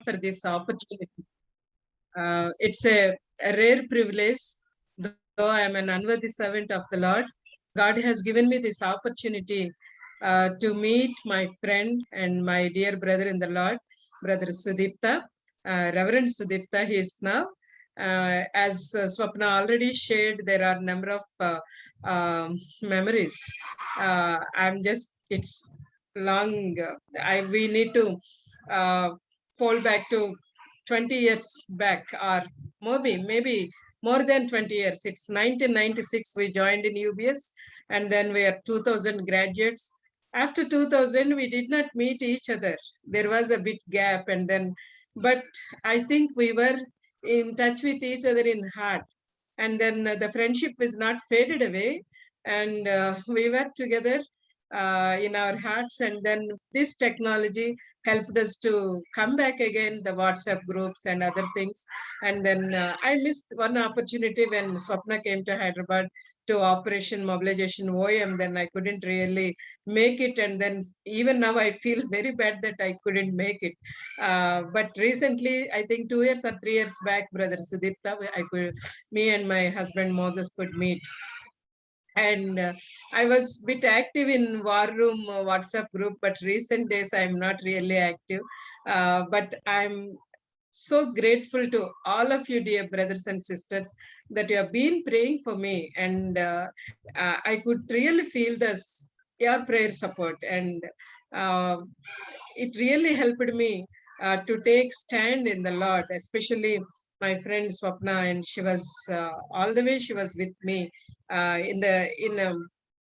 for this opportunity. It's a rare privilege, though I am an unworthy servant of the Lord. God has given me this opportunity to meet my friend and my dear brother in the Lord, Brother Sudipta, Reverend Sudipta. He is now. As Swapna already shared, there are a number of memories. It's long. We need to fall back to 20 years back, or maybe more than 20 years. It's 1996 we joined in UBS, and then we are 2000 graduates. After 2000 we did not meet each other. There was a bit gap, and then but I think we were in touch with each other in heart, and then the friendship is not faded away, and we were together in our hearts. And then this technology helped us to come back again, the WhatsApp groups and other things. And then I missed one opportunity when Swapna came to Hyderabad to Operation Mobilization OM. Then I couldn't really make it, and then even now I feel very bad that I couldn't make it. But recently, I think 2 years or 3 years back, Brother Sudipta, me and my husband Moses could meet. And I was a bit active in War Room WhatsApp group, but recent days I'm not really active. But I'm so grateful to all of you, dear brothers and sisters, that you have been praying for me, and I could really feel your prayer support, and uh, it really helped me to take stand in the Lord, especially my friend Swapna, and she was all the way. She was with me in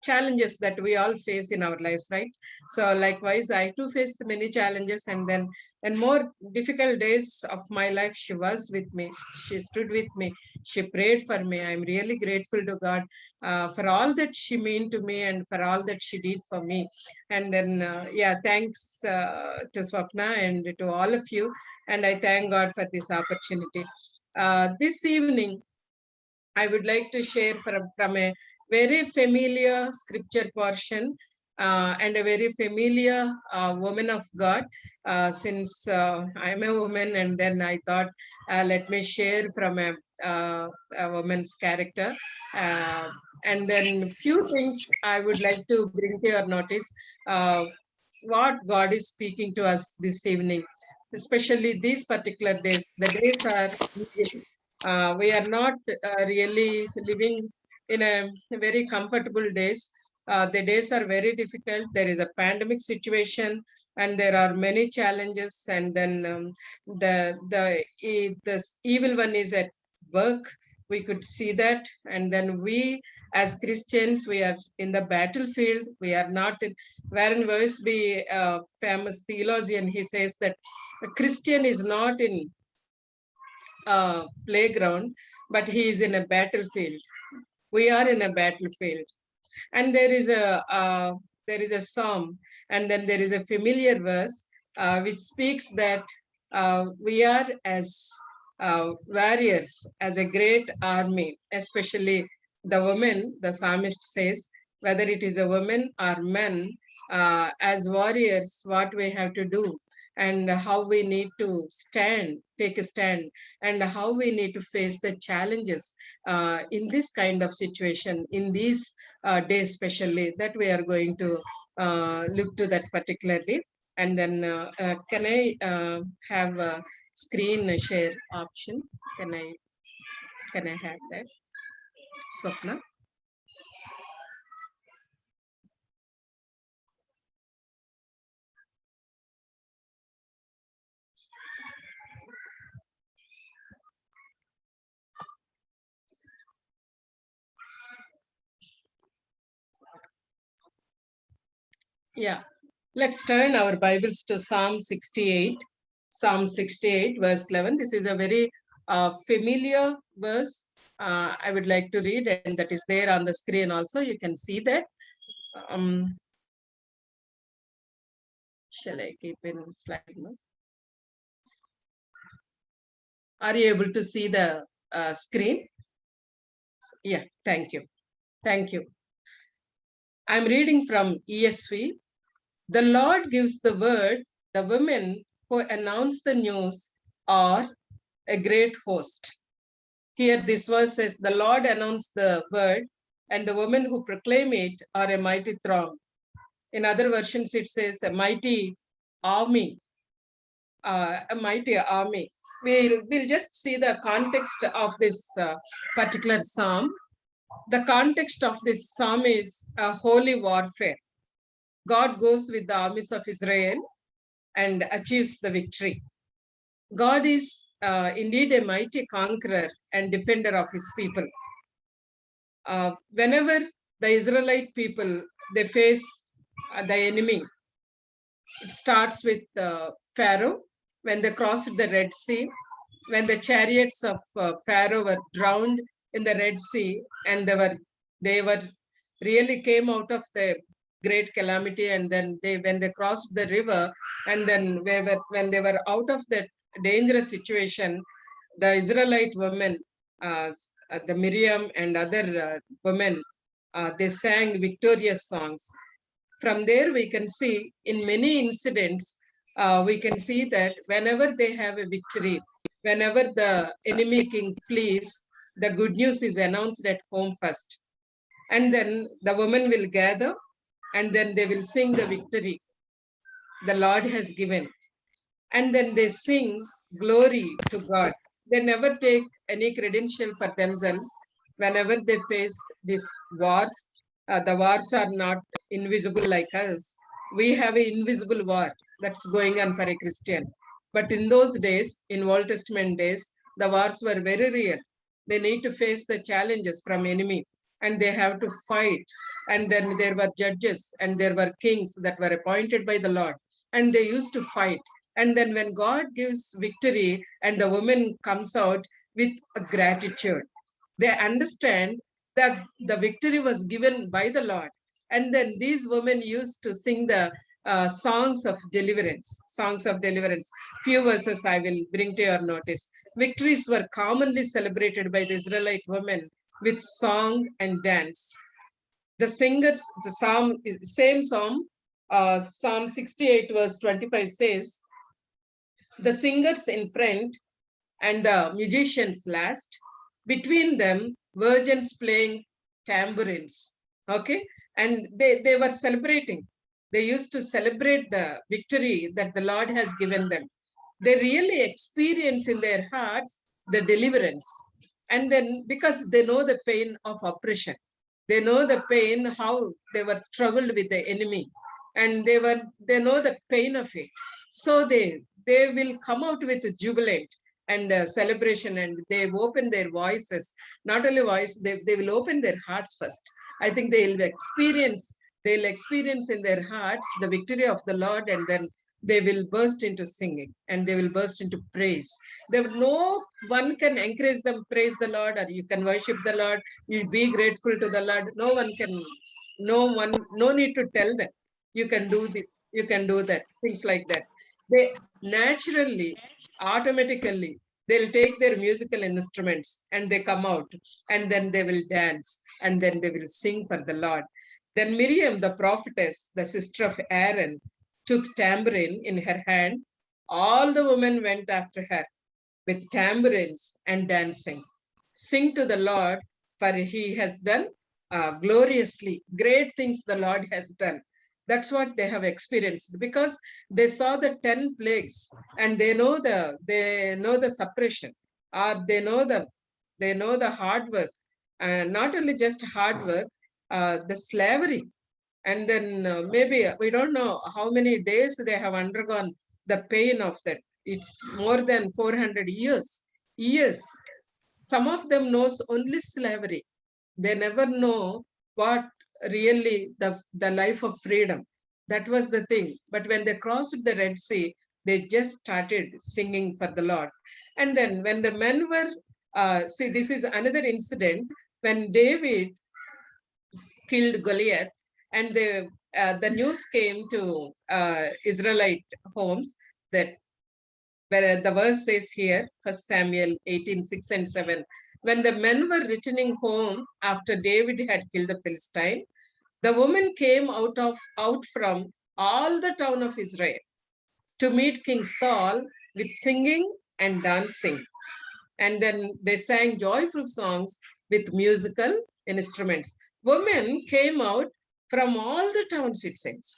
challenges that we all face in our lives, right? So likewise, I too faced many challenges, and then in more difficult days of my life, she was with me. She stood with me. She prayed for me. I'm really grateful to God for all that she meant to me and for all that she did for me. And then, yeah, thanks to Swapna and to all of you. And I thank God for this opportunity. This evening, I would like to share from a very familiar scripture portion and a very familiar woman of God. Since I'm a woman, and then I thought, let me share from a woman's character. And then few things I would like to bring to your notice. What God is speaking to us this evening, especially these particular days. The days are we are not really living in a very comfortable days. The days are very difficult. There is a pandemic situation, and there are many challenges. And then the evil one is at work. We could see that. And then we, as Christians, we are in the battlefield. We are not in. Warren Wiersbe, famous theologian, he says that a Christian is not in playground, but he is in a battlefield. We are in a battlefield, and there is a psalm, and then there is a familiar verse which speaks that we are as warriors, as a great army, especially the women. The psalmist says, whether it is a woman or men, as warriors, what we have to do, and how we need to take a stand, and how we need to face the challenges in this kind of situation, in these days, especially, that we are going to look to that particularly. And then can I have a screen share option? Can I have that, Swapna? Yeah, let's turn our Bibles to Psalm 68. Psalm 68, verse 11. This is a very familiar verse. I would like to read, and that is there on the screen also. You can see that. Shall I keep in slide? No? Are you able to see the screen? Yeah, thank you. Thank you. I'm reading from ESV. The Lord gives the word, the women who announce the news are a great host. Here this verse says, the Lord announced the word, and the women who proclaim it are a mighty throng. In other versions, it says a mighty army. A mighty army. We'll just see the context of this particular psalm. The context of this psalm is a holy warfare. God goes with the armies of Israel and achieves the victory. God is indeed a mighty conqueror and defender of his people. Whenever the Israelite people, they face the enemy, it starts with Pharaoh, when they crossed the Red Sea, when the chariots of Pharaoh were drowned in the Red Sea, and they were really came out of the great calamity, and then when they crossed the river, and then when they were out of that dangerous situation, the Israelite women, the Miriam and other women, they sang victorious songs. From there, we can see in many incidents, we can see that whenever they have a victory, whenever the enemy king flees, the good news is announced at home first. And then the women will gather, and then they will sing the victory the Lord has given. And then they sing glory to God. They never take any credential for themselves. Whenever they face these wars, the wars are not invisible like us. We have an invisible war that's going on for a Christian. But in those days, in Old Testament days, the wars were very real. They need to face the challenges from enemy, and they have to fight. And then there were judges and there were kings that were appointed by the Lord, and they used to fight. And then when God gives victory and the woman comes out with a gratitude, they understand that the victory was given by the Lord. And then these women used to sing the songs of deliverance. Few verses I will bring to your notice. Victories were commonly celebrated by the Israelite women with song and dance. The singers, same psalm, Psalm 68 verse 25 says, the singers in front and the musicians last, between them virgins playing tambourines. Okay, and they were celebrating. They used to celebrate the victory that the Lord has given them. They really experience in their hearts the deliverance. And then because they know the pain of oppression, they know the pain, how they were struggled with the enemy, and they know the pain of it. So they will come out with a jubilant and celebration, and they open their voices. Not only voice, they will open their hearts first. I think they'll experience in their hearts the victory of the Lord, and then they will burst into singing and they will burst into praise. No one can encourage them, praise the Lord, or you can worship the Lord, you be grateful to the Lord. No need to tell them, you can do this, you can do that, things like that. They naturally, automatically, they'll take their musical instruments and they come out, and then they will dance, and then they will sing for the Lord. Then Miriam, the prophetess, the sister of Aaron, took tambourine in her hand. All the women went after her with tambourines and dancing. Sing to the Lord, for he has done gloriously. Great things the Lord has done. That's what they have experienced, because they saw the 10 plagues, and they know the suppression, or they know the hard work, and not only just hard work, the slavery. And then maybe we don't know how many days they have undergone the pain of that. It's more than 400 years. Some of them knows only slavery. They never know what really the life of freedom. That was the thing. But when they crossed the Red Sea, they just started singing for the Lord. And then when the men were, see, this is another incident when David killed Goliath, and the news came to Israelite homes that, where the verse says here, 1 Samuel 18:6 and 7, when the men were returning home after David had killed the Philistine, the women came out from all the town of Israel. to meet King Saul with singing and dancing. And then they sang joyful songs with musical instruments. Women came out from all the towns, it seems.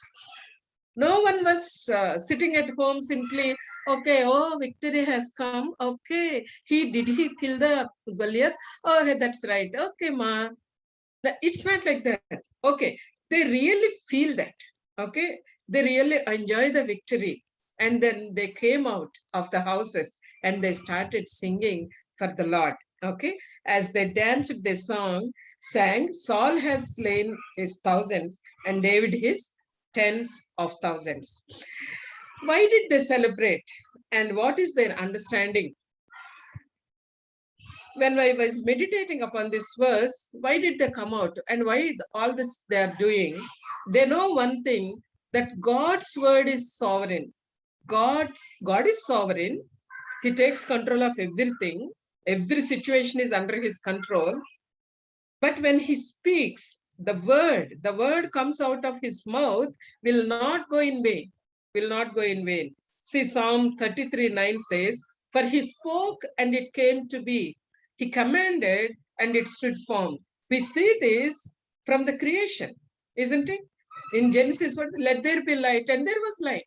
No one was sitting at home simply, okay, oh, victory has come. Okay, did he kill the Goliath? Oh, that's right. Okay, ma. It's not like that. Okay, they really feel that. Okay, they really enjoy the victory. And then they came out of the houses and they started singing for the Lord. Okay, as they danced, they sang, Saul has slain his thousands and David his tens of thousands. Why did they celebrate? And what is their understanding? When I was meditating upon this verse, why did they come out and why all this they are doing? They know one thing, that God's word is sovereign. God is sovereign. He takes control of everything. Every situation is under his control. But when he speaks, the word comes out of his mouth will not go in vain. Will not go in vain. See, Psalm 33:9 says, for he spoke and it came to be. He commanded and it stood firm. We see this from the creation, isn't it? In Genesis, let there be light, and there was light.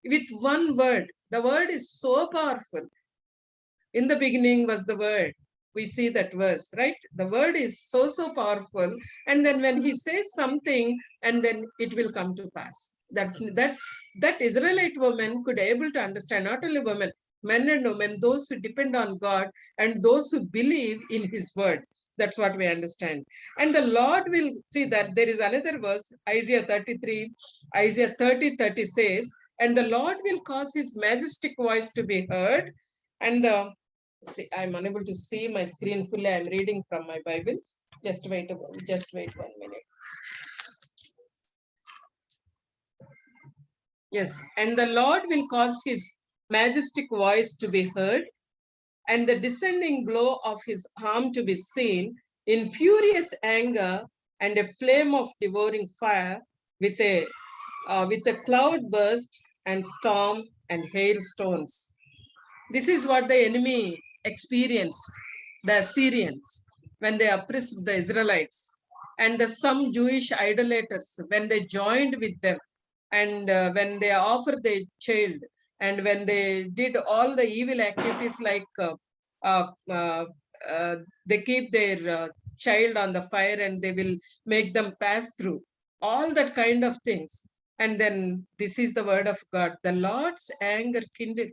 With one word, the word is so powerful. In the beginning was the word. We see that verse, right? The word is so powerful. And then when he says something, and then it will come to pass. That Israelite woman could able to understand, not only women, men and women, those who depend on God and those who believe in his word. That's what we understand. And the Lord will see that there is another verse, Isaiah 33, Isaiah 30:30 says, and the Lord will cause his majestic voice to be heard. And I'm unable to see my screen fully. I'm reading from my Bible. Just wait 1 minute. Yes, and the Lord will cause his majestic voice to be heard, and the descending blow of his arm to be seen in furious anger and a flame of devouring fire with a cloud burst and storm and hailstones. This is what the enemy experienced, the Assyrians, when they oppressed the Israelites, and some Jewish idolaters, when they joined with them, and when they offered their child, and when they did all the evil activities like they keep their child on the fire and they will make them pass through, all that kind of things. And then this is the word of God. The Lord's anger kindled.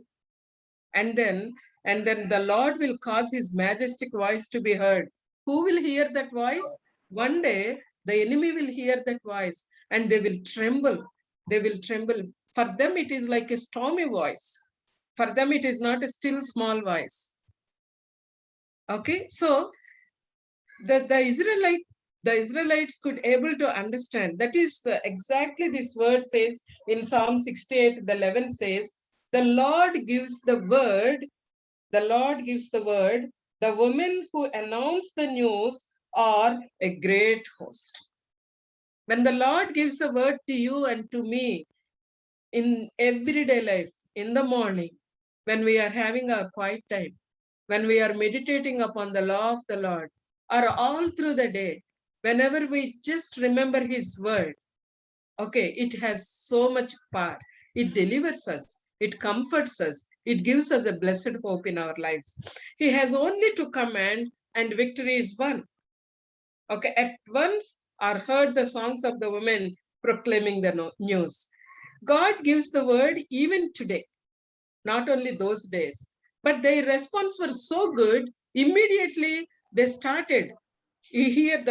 And then the Lord will cause his majestic voice to be heard. Who will hear that voice? One day the enemy will hear that voice and they will tremble. They will tremble. For them it is like a stormy voice. For them it is not a still small voice. Okay, so the Israelites could able to understand. That is exactly this word says in Psalm 68, the 11 says, the Lord gives the word, the Lord gives the word, the women who announce the news are a great host. When the Lord gives a word to you and to me in everyday life, in the morning, when we are having our quiet time, when we are meditating upon the law of the Lord, or all through the day, whenever we just remember his word, okay, it has so much power. It delivers us. It comforts us. It gives us a blessed hope in our lives. He has only to command and victory is won. Okay, at once are heard the songs of the women proclaiming the news. God gives the word even today, not only those days. But their response was so good, immediately they started. You hear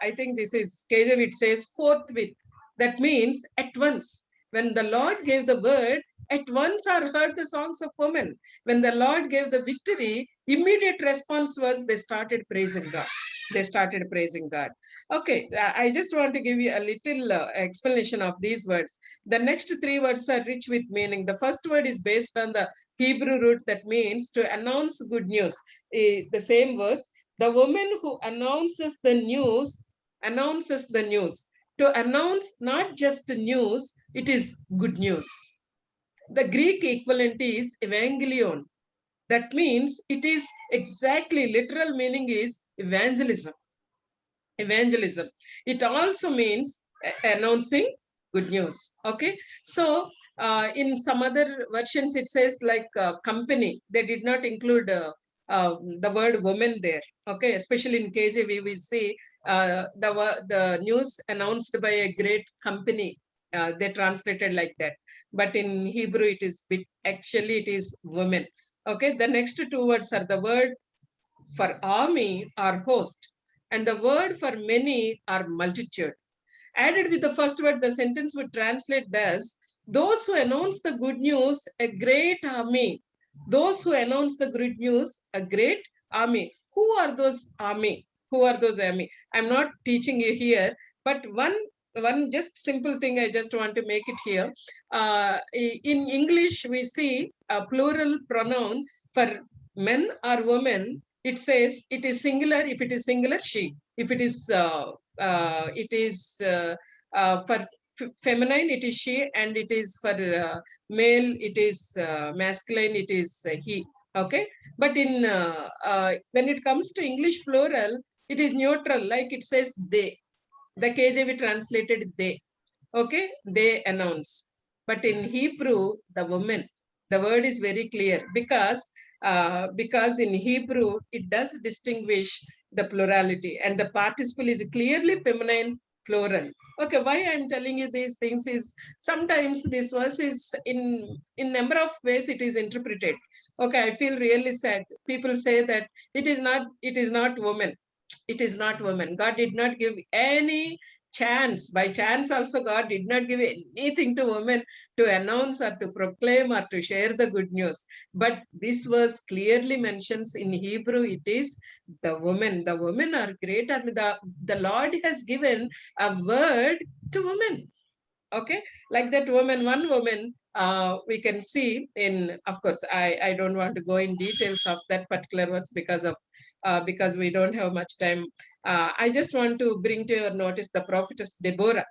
I think this is KJV, it says forthwith. That means at once. When the Lord gave the word, at once are heard the songs of women. When the Lord gave the victory, immediate response was they started praising God. They started praising God. Okay, I just want to give you a little explanation of these words. The next three words are rich with meaning. The first word is based on the Hebrew root that means to announce good news. The same verse, the woman who announces the news. To announce not just news, it is good news. The Greek equivalent is evangelion. That means it is exactly, literal meaning is evangelism. Evangelism. It also means announcing good news. Okay. So in some other versions, it says like company. They did not include the word woman there. Okay. Especially in KJV, we see the news announced by a great company. They translated like that. But in Hebrew, it is actually it is women. Okay. The next two words are the word for army or host, and the word for many or multitude. Added with the first word, the sentence would translate thus: those who announce the good news, a great army. Those who announce the good news, a great army. Who are those army? Who are those army? I'm not teaching you here, but one just simple thing I just want to make it here. In English, we see a plural pronoun for men or women. It says it is singular. If it is singular, she. If it is for feminine, it is she, and it is for male, it is masculine, it is he. Okay. But in when it comes to English plural, it is neutral, like it says they. The KJV translated they. Okay. They announce. But in Hebrew, the woman, the word is very clear, because in Hebrew it does distinguish the plurality, and the participle is clearly feminine plural. Okay, why I'm telling you these things is sometimes this verse is in number of ways it is interpreted. Okay, I feel really sad. People say that it is not woman. It is not woman. God did not give any chance. By chance also, God did not give anything to women to announce or to proclaim or to share the good news. But this verse clearly mentions in Hebrew, it is the women. The women are great, and the Lord has given a word to women. Okay, like that woman, one woman, we can see in, of course, I don't want to go in details of that particular verse because we don't have much time. I just want to bring to your notice the prophetess Deborah,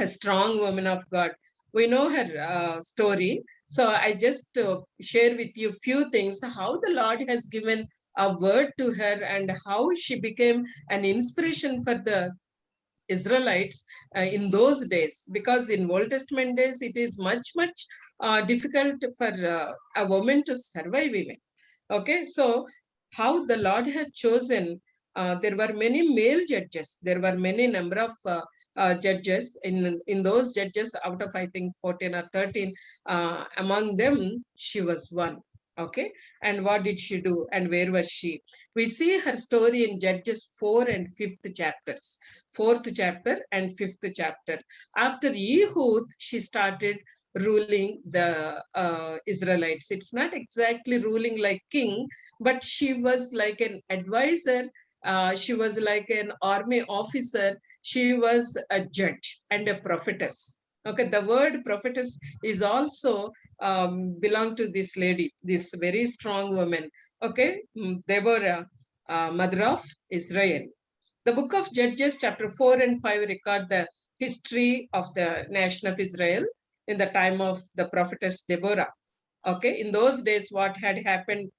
a strong woman of God. We know her story. So I just share with you few things, how the Lord has given a word to her and how she became an inspiration for the Israelites in those days, because in Old Testament days it is much difficult for a woman to survive even. Okay, so how the Lord has chosen. There were many male judges. There were many number of judges in those judges. Out of I think 14 or 13, among them she was one. Okay, and what did she do, and where was she? We see her story in Judges 4 and 5th chapters. 4th chapter and 5th chapter. After Ehud, she started ruling the Israelites. It's not exactly ruling like king, but she was like an advisor. She was like an army officer. She was a judge and a prophetess. Okay, the word prophetess is also belong to this lady, this very strong woman. Okay, Deborah, mother of Israel. The book of Judges, chapter 4 and 5, record the history of the nation of Israel in the time of the prophetess Deborah. Okay, in those days, what had happened,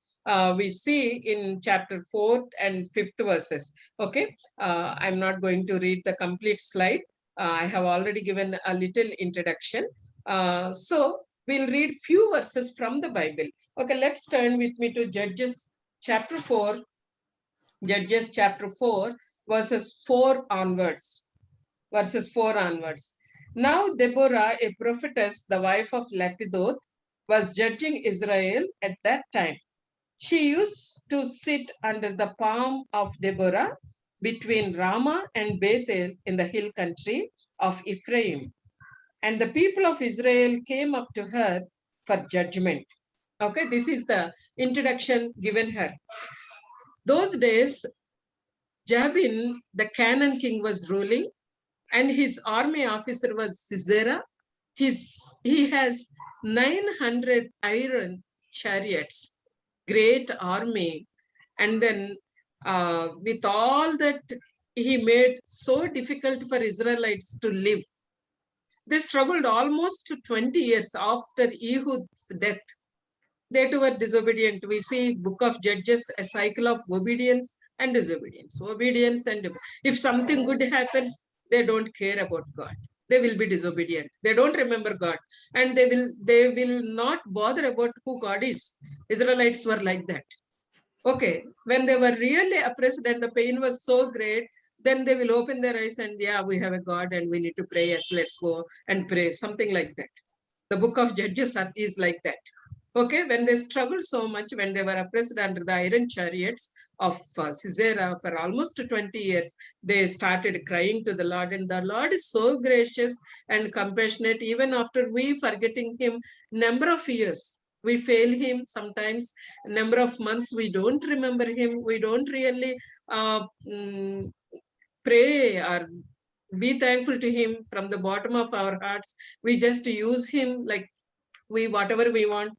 we see in chapter 4th and 5th verses. Okay, I'm not going to read the complete slide. I have already given a little introduction. So we'll read few verses from the Bible. Okay, let's turn with me to Judges chapter 4. Judges chapter 4, verses 4 onwards. Verses 4 onwards. Now Deborah, a prophetess, the wife of Lapidoth, was judging Israel at that time. She used to sit under the palm of Deborah between Ramah and Bethel in the hill country of Ephraim. And the people of Israel came up to her for judgment. Okay, this is the introduction given her. Those days, Jabin, the Canaan king, was ruling, and his army officer was Sisera. He has 900 iron chariots, great army. And then with all that, he made so difficult for Israelites to live. They struggled almost 20 years after Ehud's death. They too were disobedient. We see Book of Judges, a cycle of obedience and disobedience. Obedience and if something good happens, they don't care about God. They will be disobedient. They don't remember God, and they will not bother about who God is. Israelites were like that. Okay, when they were really oppressed and the pain was so great, then they will open their eyes and yeah, we have a God and we need to pray. Yes, let's go and pray. Something like that. The Book of Judges is like that. Okay, when they struggled so much, when they were oppressed under the iron chariots of Sisera for almost 20 years, they started crying to the Lord, and the Lord is so gracious and compassionate. Even after we forgetting Him, number of years, we fail Him sometimes. Number of months, we don't remember Him. We don't really pray or be thankful to Him from the bottom of our hearts. We just use Him like we whatever we want,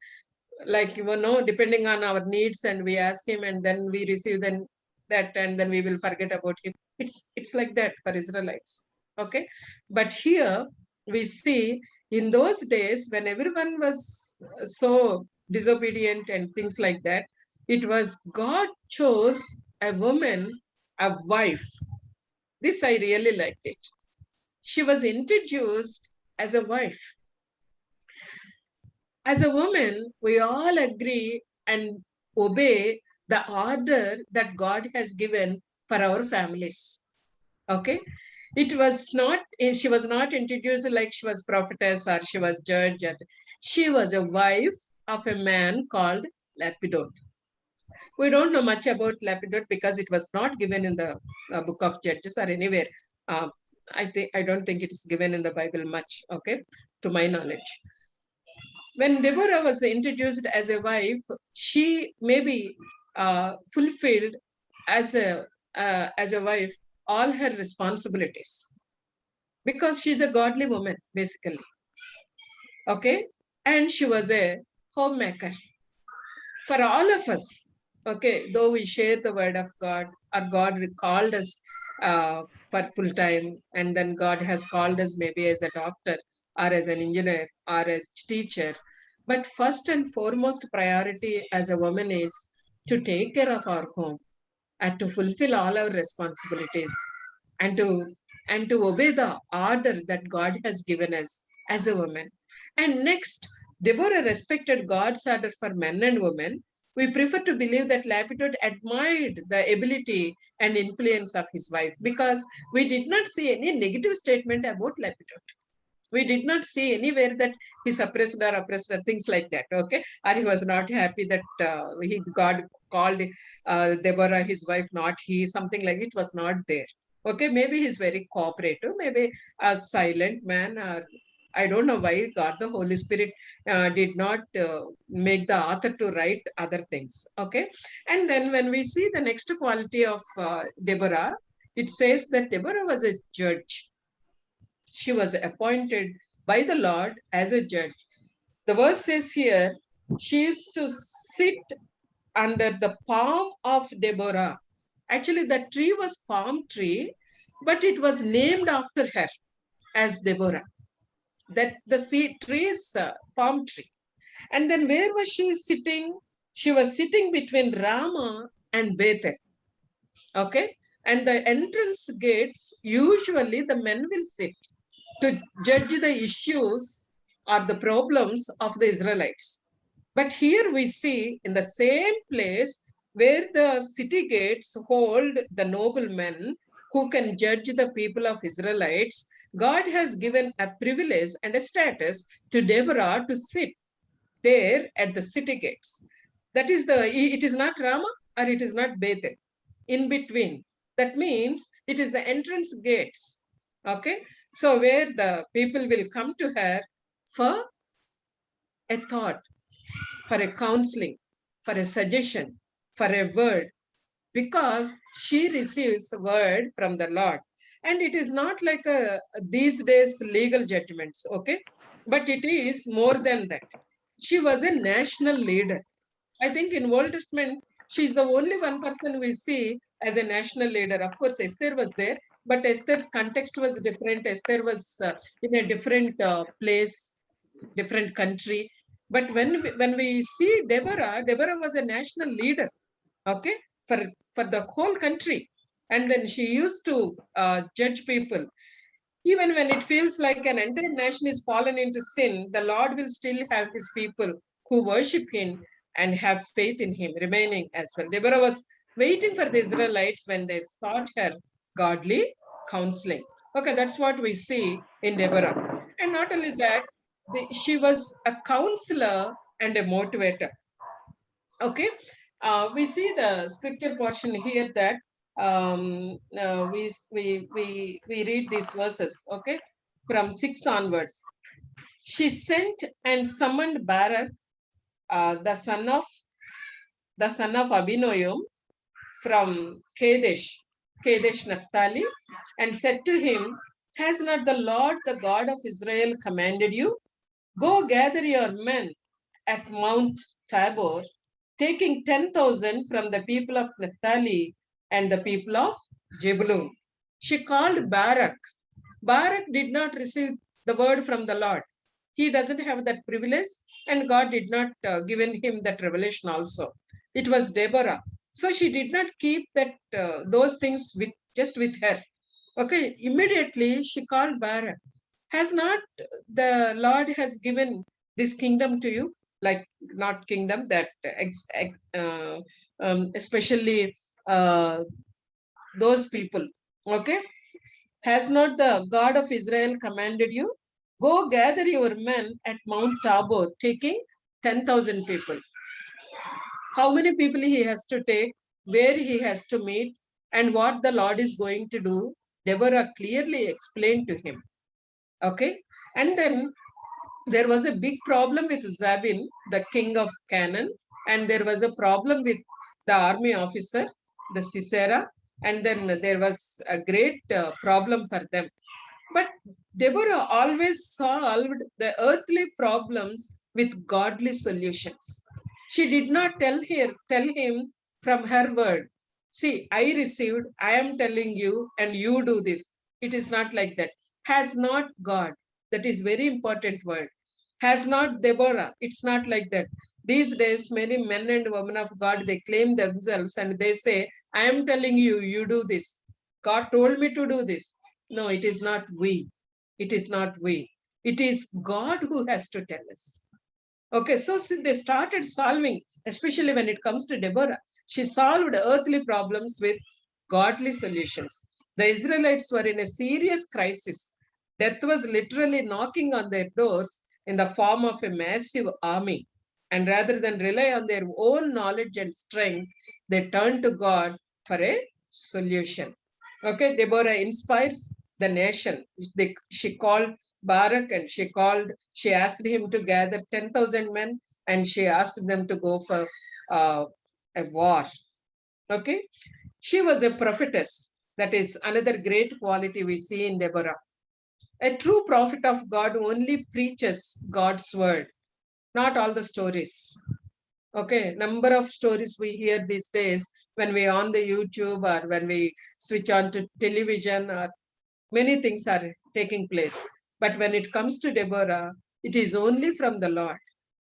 like depending on our needs, and we ask Him and then we receive then that, and then we will forget about Him. It's like that for Israelites. Okay, but here we see in those days when everyone was so disobedient and things like that, it was God chose a woman, a wife. This I really liked it. She was introduced as a wife. As a woman, we all agree and obey the order that God has given for our families. Okay? It was not, she was not introduced like she was prophetess or she was judge. She was a wife of a man called Lapidot. We don't know much about Lapidot because it was not given in the Book of Judges or anywhere. I don't think it is given in the Bible much. Okay, to my knowledge. When Deborah was introduced as a wife, she maybe fulfilled as a wife all her responsibilities because she's a godly woman basically. Okay, and she was a homemaker for all of us. Okay, though we share the word of God, or God called us for full time, and then God has called us maybe as a doctor or as an engineer or a teacher. But first and foremost priority as a woman is to take care of our home and to fulfill all our responsibilities and to obey the order that God has given us as a woman. And next, Deborah respected God's order for men and women. We prefer to believe that Lapidot admired the ability and influence of his wife because we did not see any negative statement about Lapidot. We did not see anywhere that he suppressed or things like that. Okay, or he was not happy that God called Deborah his wife, not he. Something like it was not there. Okay, maybe he's very cooperative, maybe a silent man, or I don't know why God, the Holy Spirit, did not make the author to write other things. Okay, and then when we see the next quality of Deborah, it says that Deborah was a judge. She was appointed by the Lord as a judge. The verse says here, she is to sit under the palm of Deborah. Actually, the tree was palm tree, but it was named after her as Deborah. That the tree is palm tree. And then where was she sitting? She was sitting between Ramah and Bethel. Okay, and the entrance gates, usually the men will sit to judge the issues or the problems of the Israelites. But here we see in the same place where the city gates hold the noblemen who can judge the people of Israelites, God has given a privilege and a status to Deborah to sit there at the city gates. That is it is not Ramah or it is not Bethel. In between. That means it is the entrance gates. Okay. So where the people will come to her for a thought, for a counseling, for a suggestion, for a word, because she receives a word from the Lord. And it is not like these days legal judgments, okay? But it is more than that. She was a national leader. I think in Old Testament, she's the only one person we see as a national leader. Of course, Esther was there, but Esther's context was different. Esther was in a different place, different country. But when we see Deborah, Deborah was a national leader, okay, for the whole country. And then she used to judge people. Even when it feels like an entire nation is fallen into sin, the Lord will still have his people who worship him and have faith in him remaining as well. Deborah was waiting for the Israelites when they sought her godly counseling. Okay, that's what we see in Deborah. And not only that, she was a counselor and a motivator. Okay, we see the scripture portion here that we read these verses, okay, from 6 onwards. She sent and summoned Barak, the son of Abinoam, from Kadesh Naphtali, and said to him, "Has not the Lord, the God of Israel, commanded you? Go gather your men at Mount Tabor, taking 10,000 from the people of Naphtali and the people of Jebulun." She called Barak. Barak did not receive the word from the Lord. He doesn't have that privilege, and God did not given him that revelation also. It was Deborah. So she did not keep that those things with her. Okay, immediately she called Barak. Has not the Lord has given this kingdom to you? Like, not kingdom, that especially those people. Okay, has not the God of Israel commanded you? Go gather your men at Mount Tabor, taking 10,000 people. How many people he has to take, where he has to meet, and what the Lord is going to do, Deborah clearly explained to him. Okay, and then there was a big problem with Zabin, the king of Canaan, and there was a problem with the army officer, the Sisera, and then there was a great problem for them. But Deborah always solved the earthly problems with godly solutions. She did not tell him from her word, "See, I received, I am telling you, and you do this." It is not like that. Has not God, that is very important word. Has not Deborah, it's not like that. These days, many men and women of God, they claim themselves and they say, "I am telling you, you do this. God told me to do this." No, it is not we. It is not we. It is God who has to tell us. Okay, so they started solving, especially when it comes to Deborah. She solved earthly problems with godly solutions. The Israelites were in a serious crisis. Death was literally knocking on their doors in the form of a massive army. And rather than rely on their own knowledge and strength, they turned to God for a solution. Okay, Deborah inspires the nation. She called Barak and she asked him to gather 10,000 men and she asked them to go for a war. Okay, she was a prophetess. That is another great quality we see in Deborah. A true prophet of God only preaches God's word, not all the stories. Okay, number of stories we hear these days when we on the YouTube or when we switch on to television, or many things are taking place. But when it comes to Deborah, it is only from the Lord.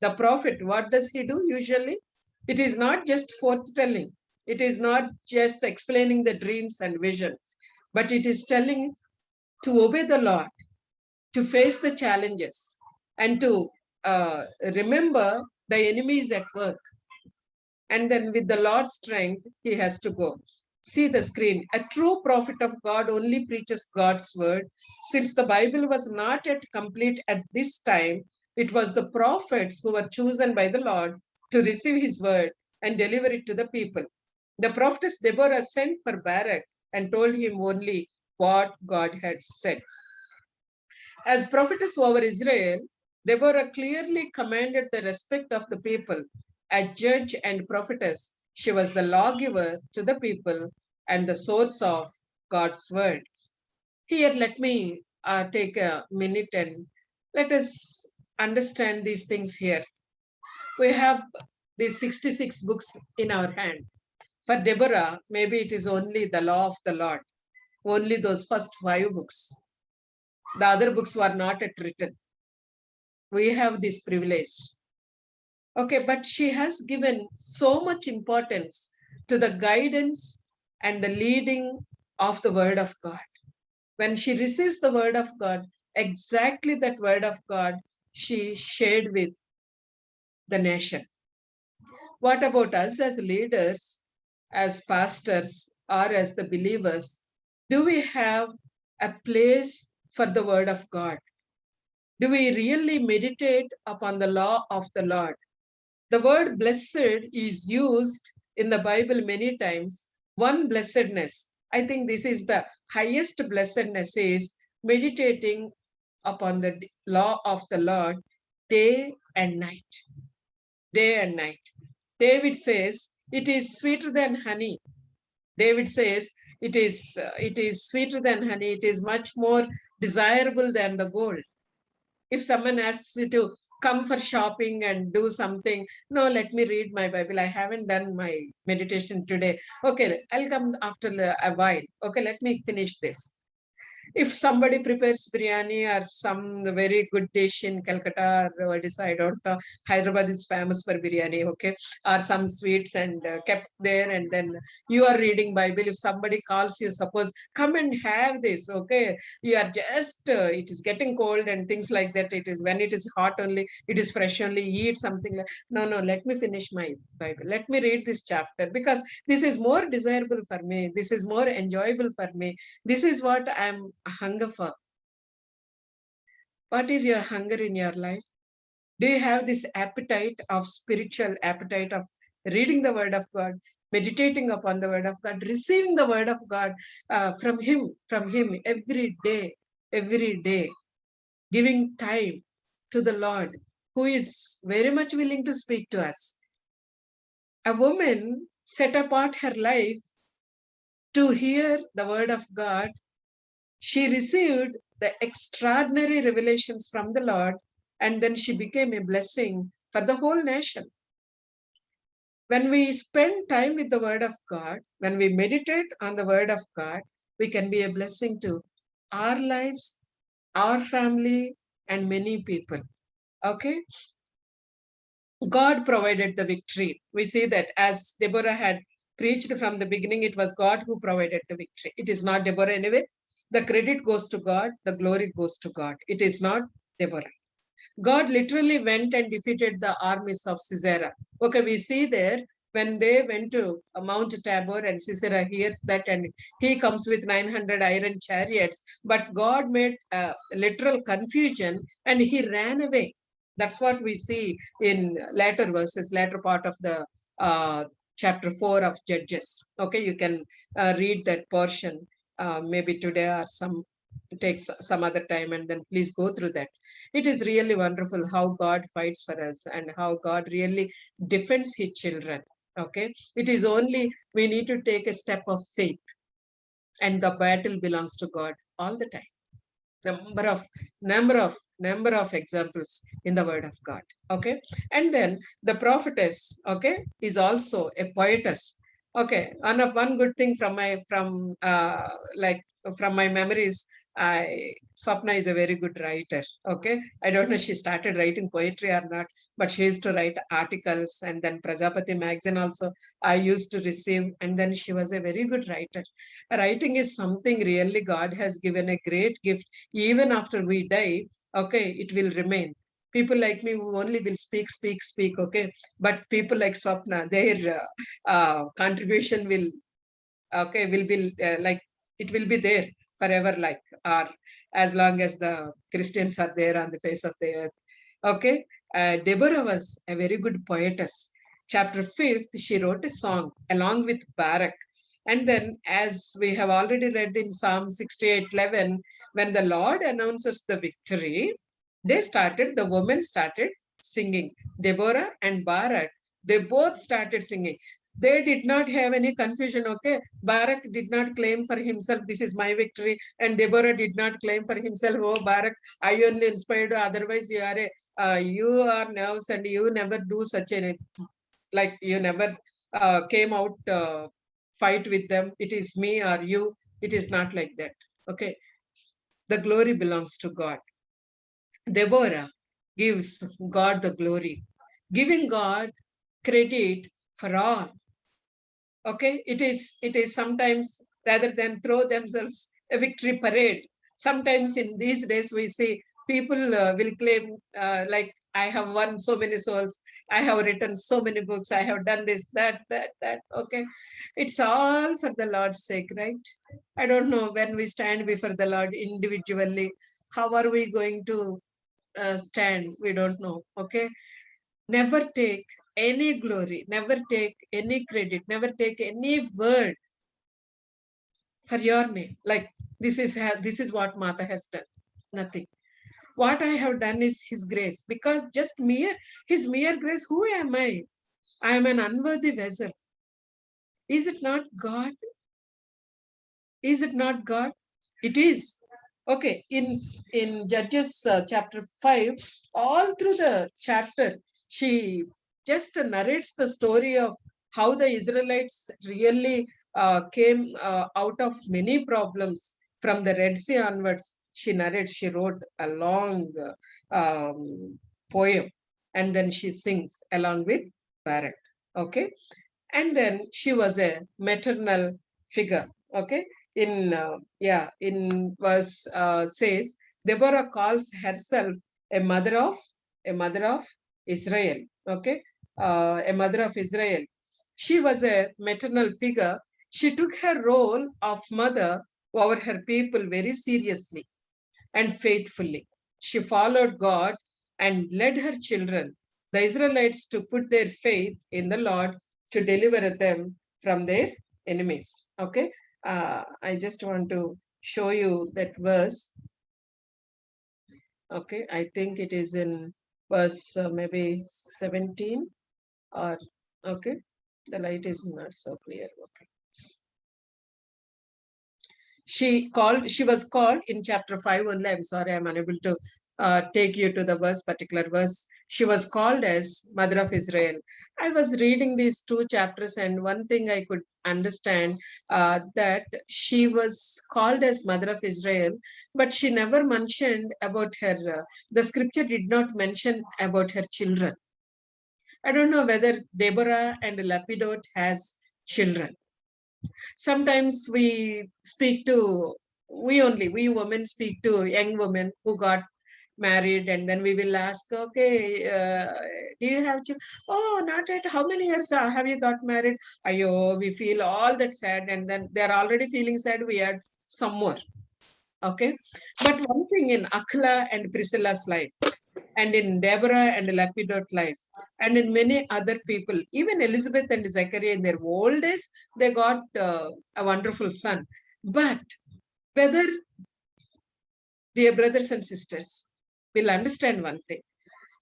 The prophet, what does he do usually? It is not just foretelling. It is not just explaining the dreams and visions, but it is telling to obey the Lord, to face the challenges, and to remember the enemy is at work. And then with the Lord's strength, he has to go. See the screen. A true prophet of God only preaches God's word. Since the Bible was not yet complete at this time, it was the prophets who were chosen by the Lord to receive his word and deliver it to the people. The prophetess Deborah sent for Barak and told him only what God had said. As prophetess over Israel, Deborah clearly commanded the respect of the people. As judge and prophetess, she was the lawgiver to the people and the source of God's word. Here, let me take a minute and let us understand these things here. We have these 66 books in our hand. For Deborah, maybe it is only the law of the Lord. only those first 5 books. The other books were not yet written. We have this privilege. Okay, but she has given so much importance to the guidance and the leading of the word of God. When she receives the word of God, exactly that word of God she shared with the nation. What about us as leaders, as pastors, or as the believers? Do we have a place for the word of God? Do we really meditate upon the law of the Lord? The word blessed is used in the Bible many times. One blessedness, I think this is the highest blessedness, is meditating upon the law of the Lord day and night. Day and night. David says, it is sweeter than honey. David says, it is sweeter than honey. It is much more desirable than the gold. If someone asks you to come for shopping and do something, no, let me read my Bible. I haven't done my meditation today. Okay, I'll come after a while. Okay, let me finish this. If somebody prepares biryani or some very good dish in Calcutta or Odisha, I don't know, Hyderabad is famous for biryani, okay, or some sweets and kept there, and then you are reading Bible. If somebody calls you, suppose, come and have this, okay, you are just, it is getting cold and things like that. It is when it is hot only, it is fresh only, eat something like, no, let me finish my Bible. Let me read this chapter because this is more desirable for me. This is more enjoyable for me. This is what I'm hunger for. What is your hunger in your life? Do you have this appetite of spiritual appetite of reading the word of God, meditating upon the word of God, receiving the word of God from him every day, giving time to the Lord, who is very much willing to speak to us? A woman set apart her life to hear the word of God. She received the extraordinary revelations from the Lord, and then she became a blessing for the whole nation. When we spend time with the word of God, when we meditate on the word of God, we can be a blessing to our lives, our family, and many people. Okay? God provided the victory. We see that as Deborah had preached from the beginning, it was God who provided the victory. It is not Deborah anyway. The credit goes to God, the glory goes to God. It is not Deborah. God literally went and defeated the armies of Sisera. Okay, we see there when they went to Mount Tabor and Sisera hears that and he comes with 900 iron chariots. But God made literal confusion and he ran away. That's what we see in later verses, later part of the chapter 4 of Judges. Okay, you can read that portion maybe today or takes some other time, and then please go through that. It is really wonderful how God fights for us and how God really defends his children. Okay, it is only we need to take a step of faith, and the battle belongs to God all the time. Number of examples in the word of God. Okay, and then the prophetess, okay, is also a poetess. Okay, one good thing from my memories, Swapna is a very good writer. Okay, I don't know she started writing poetry or not, but she used to write articles, and then Prajapati magazine also I used to receive, and then she was a very good writer. Writing is something really God has given a great gift. Even after we die, okay, it will remain. People like me who only will speak, okay, but people like Swapna, their contribution will be like it will be there forever, like or as long as the Christians are there on the face of the earth. Okay, Deborah was a very good poetess. Chapter 5th, she wrote a song along with Barak. And then, as we have already read in Psalm 68:11, when the Lord announces the victory, the women started singing. Deborah and Barak, they both started singing. They did not have any confusion. Okay, Barak did not claim for himself, this is my victory, and Deborah did not claim for himself, oh Barak, I only inspired, otherwise you are nervous and you never do such a, like you never came out fight with them, it is me or you. It is not like that. Okay. The glory belongs to God. Deborah gives God the glory, giving God credit for all. Okay, it is sometimes, rather than throw themselves a victory parade, sometimes in these days we see people will claim like, I have won so many souls, I have written so many books, I have done this, that. Okay, it's all for the Lord's sake, right? I don't know, when we stand before the Lord individually, how are we going to stand? We don't know. Okay, never take any glory, never take any credit, never take any word for your name. Like, this is what Mata has done. Nothing. What I have done is His grace, because just His mere grace. Who am I? I am an unworthy vessel. Is it not God? Is it not God? It is. Okay, in Judges chapter 5, all through the chapter, she just narrates the story of how the Israelites really came out of many problems from the Red Sea onwards. She narrates, she wrote a long poem, and then she sings along with Barak. Okay, and then she was a maternal figure. Okay, in verse says, Deborah calls herself a mother of Israel. Okay, a mother of Israel. She was a maternal figure. She took her role of mother over her people very seriously and faithfully. She followed God and led her children, the Israelites, to put their faith in the Lord to deliver them from their enemies. Okay, I just want to show you that verse. Okay, I think it is in verse maybe 17 or, okay, the light is not so clear. Okay. She was called in chapter 5 only. I'm sorry, I'm unable to take you to the particular verse. She was called as Mother of Israel. I was reading these two chapters, and one thing I could understand, that she was called as Mother of Israel, but she never mentioned about her, the scripture did not mention about her children. I don't know whether Deborah and Lapidot has children. Sometimes we women speak to young women who got married, and then we will ask, okay, do you have children? Oh, not yet. How many years have you got married? Ayo, we feel all that sad, and then they're already feeling sad. We add some more. Okay, but one thing in Akla and Priscilla's life, and in Deborah and Lapidot life, and in many other people, even Elizabeth and Zechariah in their old days, they got a wonderful son. But whether, dear brothers and sisters, will understand one thing,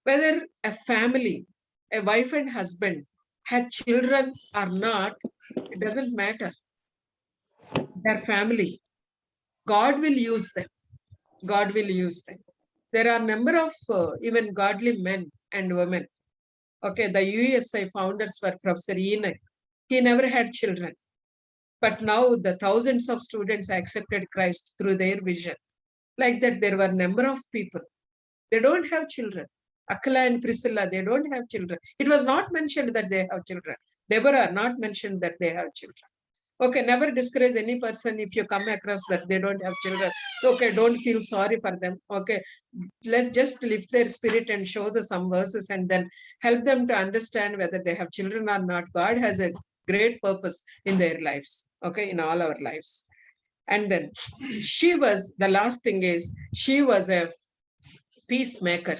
whether a family, a wife and husband, had children or not, it doesn't matter. Their family, God will use them. God will use them. There are a number of even godly men and women. Okay, the USI founders were Professor Enoch. He never had children. But now the thousands of students accepted Christ through their vision. Like that, there were a number of people. They don't have children. Aquila and Priscilla, they don't have children. It was not mentioned that they have children. Deborah, not mentioned that they have children. Okay, never discourage any person if you come across that they don't have children. Okay, don't feel sorry for them. Okay, let's just lift their spirit and show the some verses, and then help them to understand whether they have children or not. God has a great purpose in their lives. Okay, in all our lives. And then the last thing is, she was a peacemaker.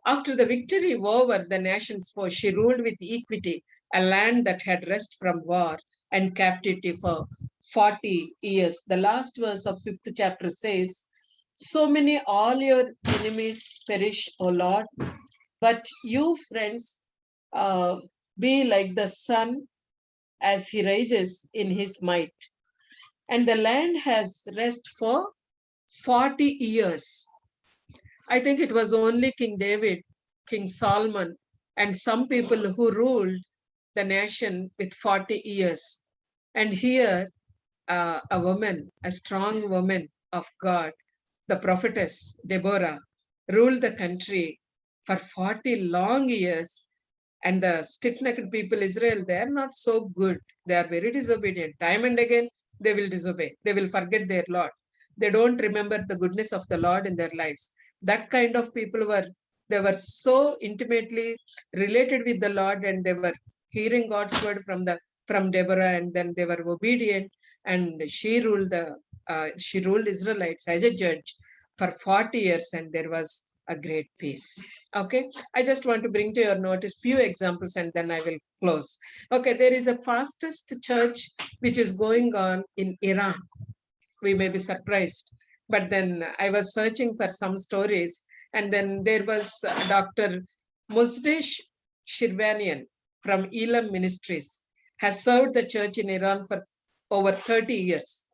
After the victory over the nation's foe, she ruled with equity a land that had rest from war and captivity for 40 years. The last verse of 5th chapter says, so many all your enemies perish, O Lord, but you, friends, be like the sun as he rises in his might. And the land has rest for 40 years. I think it was only King David, King Solomon, and some people who ruled the nation with 40 years. And here, a woman, a strong woman of God, the prophetess Deborah, ruled the country for 40 long years. And the stiff-necked people, Israel, they are not so good. They are very disobedient. Time and again, they will disobey. They will forget their Lord. They don't remember the goodness of the Lord in their lives. That kind of people they were so intimately related with the Lord, and they were hearing God's word from Deborah, and then they were obedient, and she ruled Israelites as a judge for 40 years, and there was a great peace. Okay, I just want to bring to your notice few examples, and then I will close. Okay, there is a fastest church which is going on in Iran. We may be surprised, but then I was searching for some stories, and then there was Dr. Muzdesh Shirvanian from Elam Ministries has served the church in Iran for over 30 years.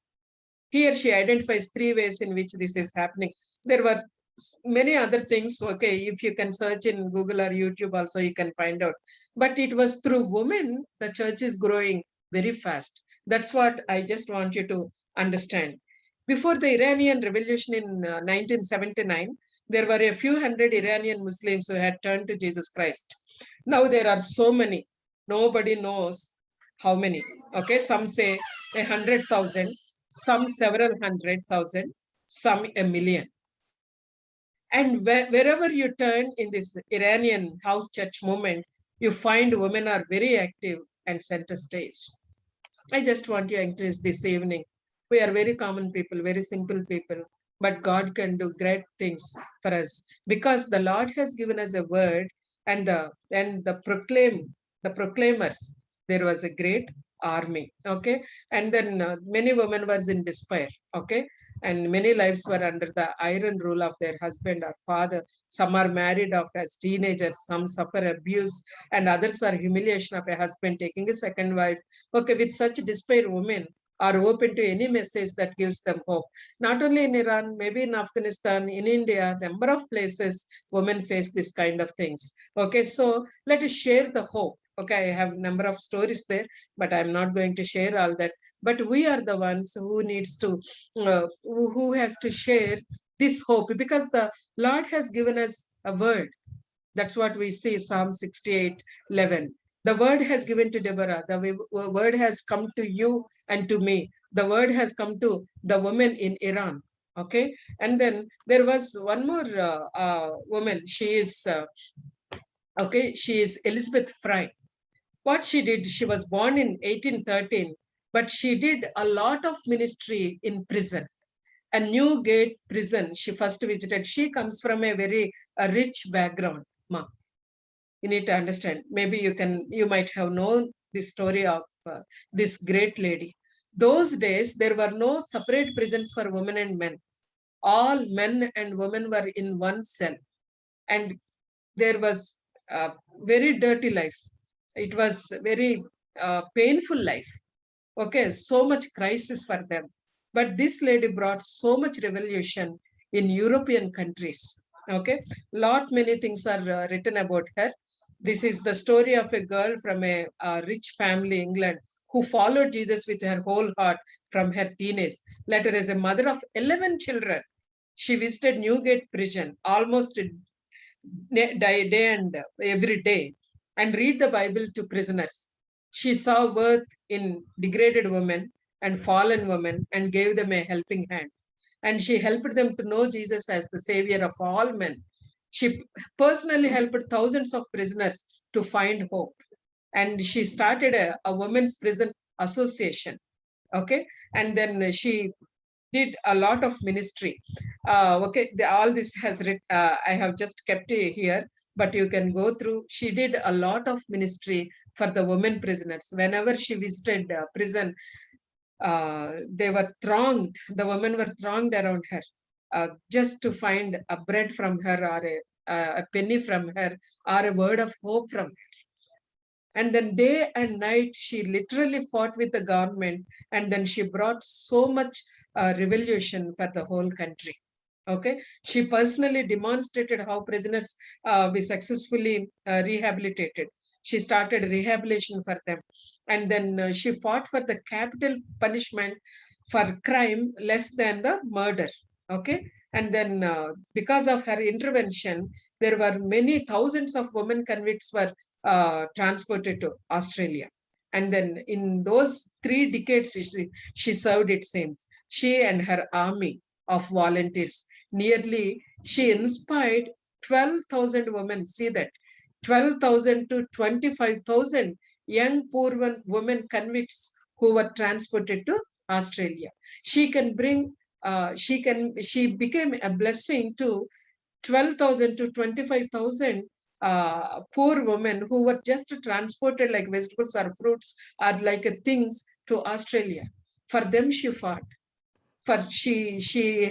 Here she identifies 3 ways in which this is happening. There were many other things. Okay, if you can search in Google or YouTube also, you can find out. But it was through women, the church is growing very fast. That's what I just want you to understand. Before the Iranian Revolution in 1979, there were a few hundred Iranian Muslims who had turned to Jesus Christ. Now there are so many. Nobody knows how many. Okay, some say 100,000, some several 100,000, some 1,000,000. And wherever you turn in this Iranian house church movement, you find women are very active and center stage. I just want to encourage this evening. We are very common people, very simple people, but God can do great things for us because the Lord has given us a word, and the proclaimers. There was a great army. Okay, and then many women was in despair. Okay, and many lives were under the iron rule of their husband or father. Some are married off as teenagers, some suffer abuse, and others are humiliation of a husband taking a second wife. Okay, with such despair, women are open to any message that gives them hope. Not only in Iran, maybe in Afghanistan, in India, number of places women face this kind of things. Okay, so let us share the hope. Okay, I have number of stories there, but I'm not going to share all that. But we are the ones who needs to, who has to share this hope, because the Lord has given us a word. That's what we see, Psalm 68:11. The word has given to Deborah. The word has come to you and to me. The word has come to the woman in Iran. Okay, and then there was one more woman. She is she is Elizabeth Fry. What she did, she was born in 1813, but she did a lot of ministry in prison. A Newgate prison she first visited. She comes from a very rich background. Ma, you need to understand. Maybe you might have known the story of this great lady. Those days, there were no separate prisons for women and men. All men and women were in one cell. And there was a very dirty life. It was very painful life. Okay, so much crisis for them. But this lady brought so much revolution in European countries. Okay, many things are written about her. This is the story of a girl from a rich family, England, who followed Jesus with her whole heart from her teenage. Later, as a mother of 11 children, she visited Newgate prison almost day and every day and read the Bible to prisoners. She saw worth in degraded women and fallen women and gave them a helping hand. And she helped them to know Jesus as the savior of all men. She personally helped thousands of prisoners to find hope. And she started a women's prison association. Okay. And then she did a lot of ministry. All this has I have just kept it here, but you can go through. She did a lot of ministry for the women prisoners. Whenever she visited prison, they were thronged. The women were thronged around her, just to find a bread from her, or a penny from her, or a word of hope from her. And then day and night, she literally fought with the government, and then she brought so much revolution for the whole country. Okay, she personally demonstrated how prisoners be successfully rehabilitated. she started rehabilitation for them. And then she fought for the capital punishment for crime less than the murder. Okay. And then because of her intervention, there were many thousands of women convicts were transported to Australia. And then in those 3 decades, she served, it seems. She and her army of volunteers, nearly, she inspired 12,000 women. See that, 12,000 to 25,000 young poor women convicts who were transported to Australia. She can bring, she became a blessing to 12,000 to 25,000 poor women who were just transported like vegetables or fruits or like things to Australia. For them, she fought. For she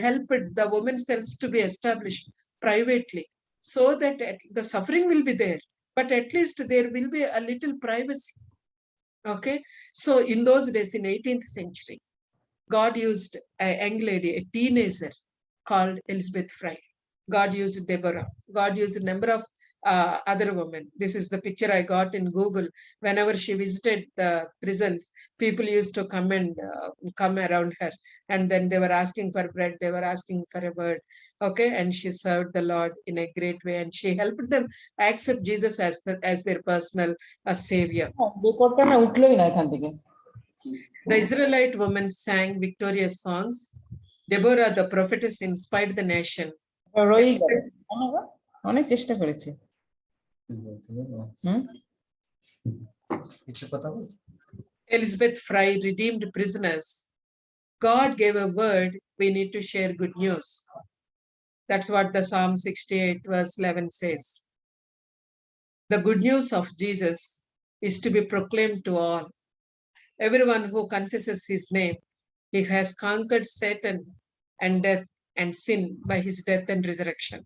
helped the women's cells to be established privately, so that the suffering will be there, but at least there will be a little privacy. Okay. So in those days, in 18th century, God used a young lady, a teenager called Elizabeth Fry. God used Deborah. God used a number of other women. This is the picture I got in Google. Whenever she visited the prisons, people used to come and come around her. And then they were asking for bread. They were asking for a word. Okay. And she served the Lord in a great way. And she helped them accept Jesus as their personal savior. The Israelite women sang victorious songs. Deborah, the prophetess, inspired the nation. অনেক চেষ্টা করেছে। Elizabeth Fry redeemed prisoners. God gave a word, we need to share good news. That's what the Psalm 68 verse 11 says. The good news of Jesus is to be proclaimed to all. Everyone who confesses his name, he has conquered Satan and death and sin by his death and resurrection.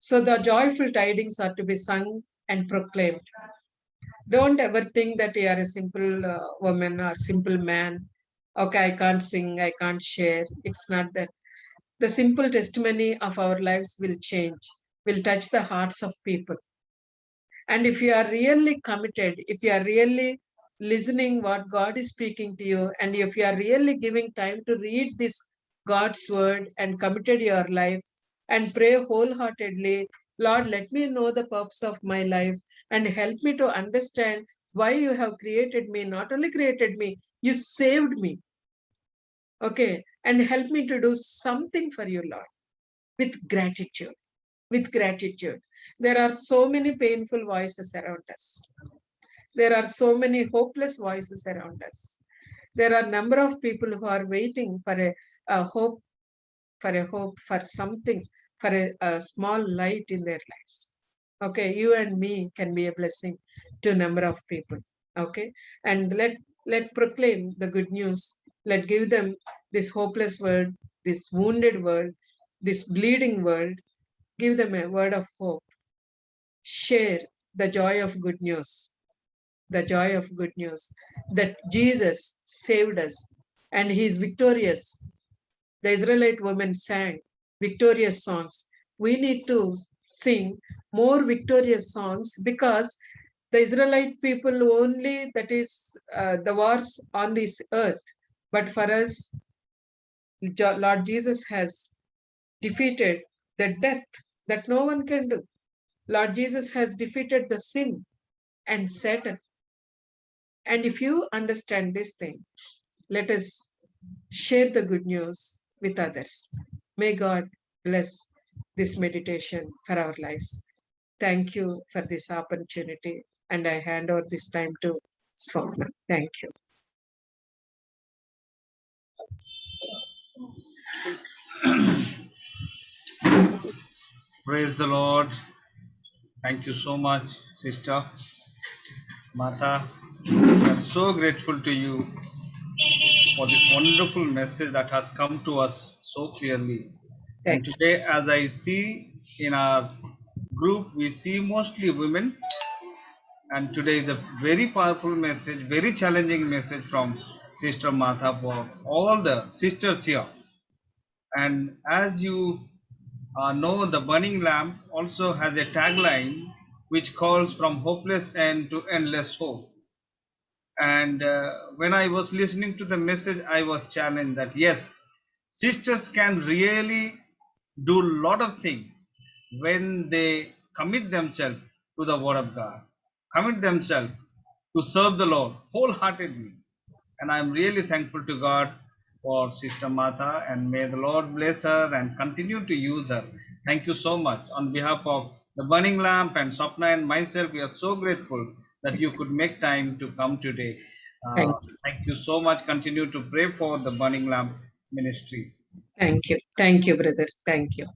So the joyful tidings are to be sung and proclaimed. Don't ever think that you are a simple woman or simple man. Okay, I can't sing, I can't share. It's not that. The simple testimony of our lives will change, will touch the hearts of people. And if you are really committed, if you are really listening what God is speaking to you, and if you are really giving time to read this God's word and committed your life and pray wholeheartedly, Lord, let me know the purpose of my life and help me to understand why you have created me. Not only created me, you saved me. Okay. And help me to do something for you, Lord, with gratitude. With gratitude. There are so many painful voices around us. There are so many hopeless voices around us. There are a number of people who are waiting for a hope, for something, for a small light in their lives. Okay, you and me can be a blessing to a number of people. Okay, and let proclaim the good news. Let give them this hopeless world, this wounded world, this bleeding world. Give them a word of hope. Share the joy of good news. The joy of good news that Jesus saved us and he is victorious. The Israelite women sang victorious songs. We need to sing more victorious songs, because the Israelite people only, that is the wars on this earth. But for us, Lord Jesus has defeated the death that no one can do. Lord Jesus has defeated the sin and Satan. And if you understand this thing, let us share the good news with others. May God bless this meditation for our lives. Thank you for this opportunity. And I hand over this time to Swapna. Thank you. Praise the Lord. Thank you so much, Sister Martha. We are so grateful to you for this wonderful message that has come to us so clearly. And today, as I see in our group, we see mostly women. And today is a very powerful message, very challenging message from Sister Martha for all the sisters here. And as you know, the burning lamp also has a tagline, which calls from hopeless end to endless hope. And when I was listening to the message, I was challenged that yes, sisters can really do a lot of things when they commit themselves to the Word of God, commit themselves to serve the Lord wholeheartedly. And I'm really thankful to God for Sister Martha, and may the Lord bless her and continue to use her. Thank you so much. On behalf of the Burning Lamp and Swapna and myself, we are so grateful that you could make time to come today. Thank you. Thank you so much. Continue to pray for the Burning Lamp ministry. Thank you. Thank you, brother. Thank you.